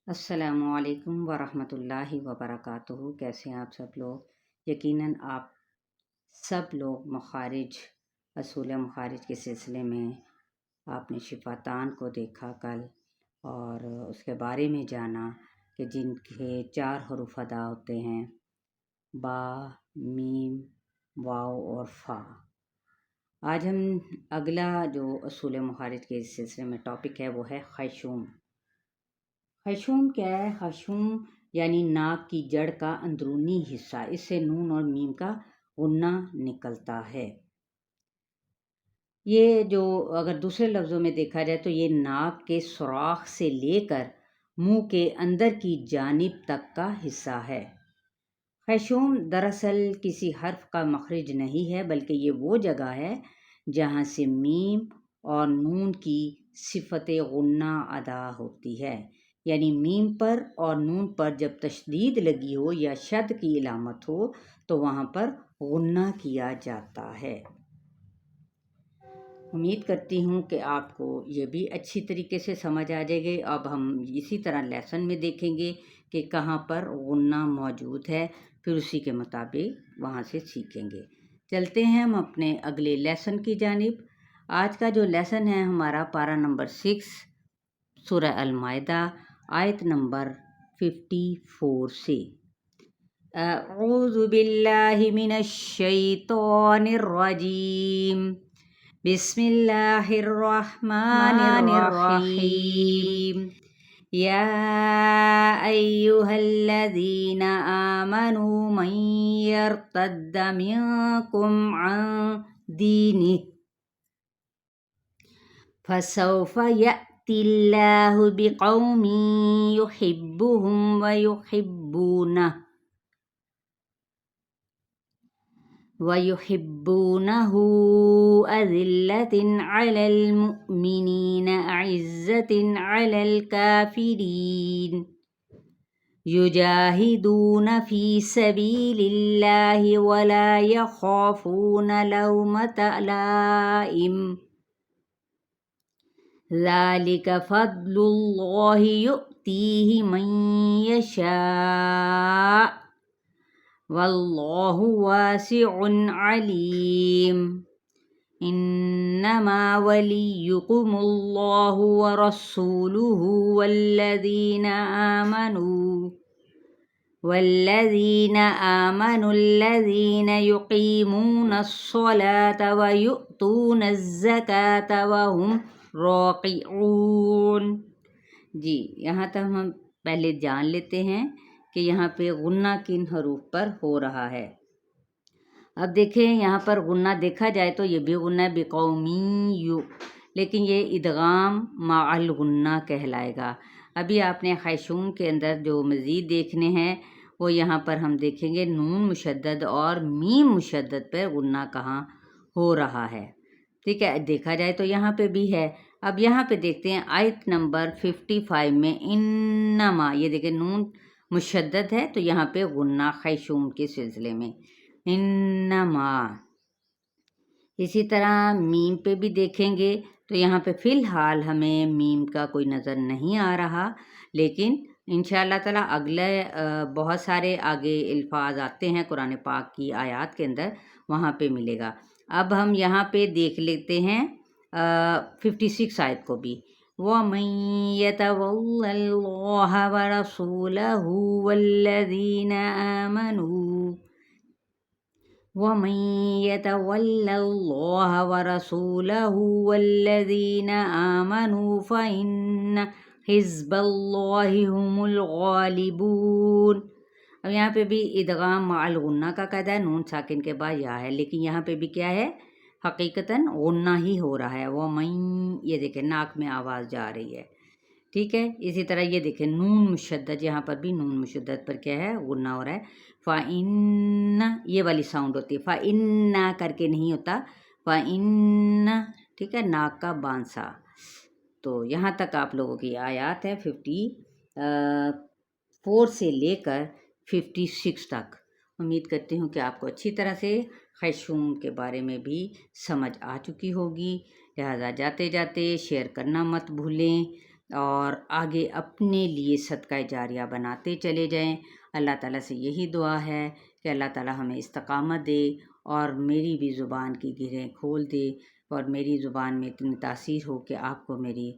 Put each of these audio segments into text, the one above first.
السلام علیکم ورحمۃ اللہ وبرکاتہ۔ کیسے ہیں آپ سب لوگ؟ یقیناً آپ سب لوگ اصول مخارج کے سلسلے میں آپ نے شفاتان کو دیکھا کل، اور اس کے بارے میں جانا کہ جن کے 4 حروف ادا ہوتے ہیں: با، میم، واو اور فا۔ آج ہم اگلا جو اصول مخارج کے سلسلے میں ٹاپک ہے وہ ہے خیشوم۔ خیشوم کیا ہے؟ خیشوم یعنی ناک کی جڑ کا اندرونی حصہ، اس سے نون اور میم کا غنہ نکلتا ہے۔ یہ جو اگر دوسرے لفظوں میں دیکھا جائے تو یہ ناک کے سوراخ سے لے کر منہ کے اندر کی جانب تک کا حصہ ہے۔ خیشوم دراصل کسی حرف کا مخرج نہیں ہے، بلکہ یہ وہ جگہ ہے جہاں سے میم اور نون کی صفت غنہ ادا ہوتی ہے، یعنی میم پر اور نون پر جب تشدید لگی ہو یا شد کی علامت ہو تو وہاں پر غنہ کیا جاتا ہے۔ امید کرتی ہوں کہ آپ کو یہ بھی اچھی طریقے سے سمجھ آ جائے گی۔ اب ہم اسی طرح لیسن میں دیکھیں گے کہ کہاں پر غنہ موجود ہے، پھر اسی کے مطابق وہاں سے سیکھیں گے۔ چلتے ہیں ہم اپنے اگلے لیسن کی جانب۔ آج کا جو لیسن ہے ہمارا پارہ نمبر 6 سورہ المائدہ آیت نمبر 54 سے۔ اعوذ باللہ من الشیطان الرجیم، بسم اللہ الرحمن الرحیم۔ یا ایہا الذین آمنوا من یرتد منکم عن دینہ فسوف یأتی اللہ بقوم یحبهم ویحبونہ اذلۃ علی المؤمنین اعزۃ علی الکافرین یجاہدون فی سبیل اللہ ولا یخافون لومۃ لائم ذالک فضل اللہ یؤتیہ من یشاء واللہ واسع علیم۔ انما ولیکم اللہ ورسولہ والذین آمنوا الذین یقیمون الصلاة ویؤتون الزکاة وہم راکعون۔ جی، یہاں تک ہم پہلے جان لیتے ہیں کہ یہاں پہ غنہ کن حروف پر ہو رہا ہے۔ اب دیکھیں یہاں پر غنہ دیکھا جائے تو یہ بھی غنہ ہے بقومی لیکن یہ ادغام مع الغنہ کہلائے گا۔ ابھی آپ نے خیشوم کے اندر جو مزید دیکھنے ہیں وہ یہاں پر ہم دیکھیں گے نون مشدد اور میم مشدد پر غنہ کہاں ہو رہا ہے۔ ٹھیک ہے، دیکھا جائے تو یہاں پہ بھی ہے۔ اب یہاں پہ دیکھتے ہیں آیت نمبر 55 میں انما، یہ دیکھیں نون مشدد ہے تو یہاں پہ غنہ خیشوم کے سلسلے میں انما۔ اسی طرح میم پہ بھی دیکھیں گے تو یہاں پہ فی الحال ہمیں میم کا کوئی نظر نہیں آ رہا، لیکن انشاءاللہ تعالی اگلے بہت سارے آگے الفاظ آتے ہیں قرآن پاک کی آیات کے اندر، وہاں پہ ملے گا۔ اب ہم یہاں پہ دیکھ لیتے ہیں 56 آیت کو بھی۔ وَمَن يَتَوَلَّ اللَّهَ وَرَسُولَهُ وَالَّذِينَ آمَنُوا وَمَن يَتَوَلَّ اللَّهَ وَرَسُولَهُ وَالَّذِينَ آمَنُوا فَإِنَّ حِزْبَ اللَّهِ هُمُ الْغَالِبُونَ۔ اب یہاں پہ بھی ادغام مع الغنہ کا قاعدہ ہے، نون ساکن کے بعد یا ہے، لیکن یہاں پہ بھی کیا ہے؟ حقیقتاً غنہ ہی ہو رہا ہے۔ وَمَن، یہ دیکھیں ناک میں آواز جا رہی ہے، ٹھیک ہے۔ اسی طرح یہ دیکھیں نون مشدد، یہاں پر بھی نون مشدد پر کیا ہے؟ غنہ ہو رہا ہے۔ فَإِنَّ، یہ والی ساؤنڈ ہوتی ہے، فَإِنَّ کر کے نہیں ہوتا، فَإِنَّ، ٹھیک ہے، ناک کا بانسا۔ تو یہاں تک آپ لوگوں کی آیات ہے 54 سے لے کر 56 تک۔ امید کرتی ہوں کہ آپ کو اچھی طرح سے خیشوم کے بارے میں بھی سمجھ آ چکی ہوگی، لہٰذا جاتے جاتے شیئر کرنا مت بھولیں۔ اور آگے اپنے لیے صدقہ جاریہ بناتے چلے جائیں۔ اللہ تعالیٰ سے یہی دعا ہے کہ اللہ تعالیٰ ہمیں استقامت دے اور میری بھی زبان کی گرہیں کھول دے، اور میری زبان میں اتنی تاثیر ہو کہ آپ کو میری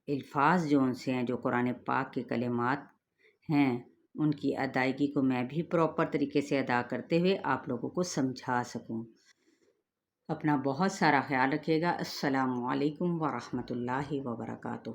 الفاظ جو ان سے ہیں، جو قرآن پاک کے کلمات ہیں، ان کی ادائیگی کو میں بھی پراپر طریقے سے ادا کرتے ہوئے آپ لوگوں کو سمجھا سکوں۔ اپنا بہت سارا خیال رکھیے گا۔ السلام علیکم ورحمۃ اللہ وبرکاتہ۔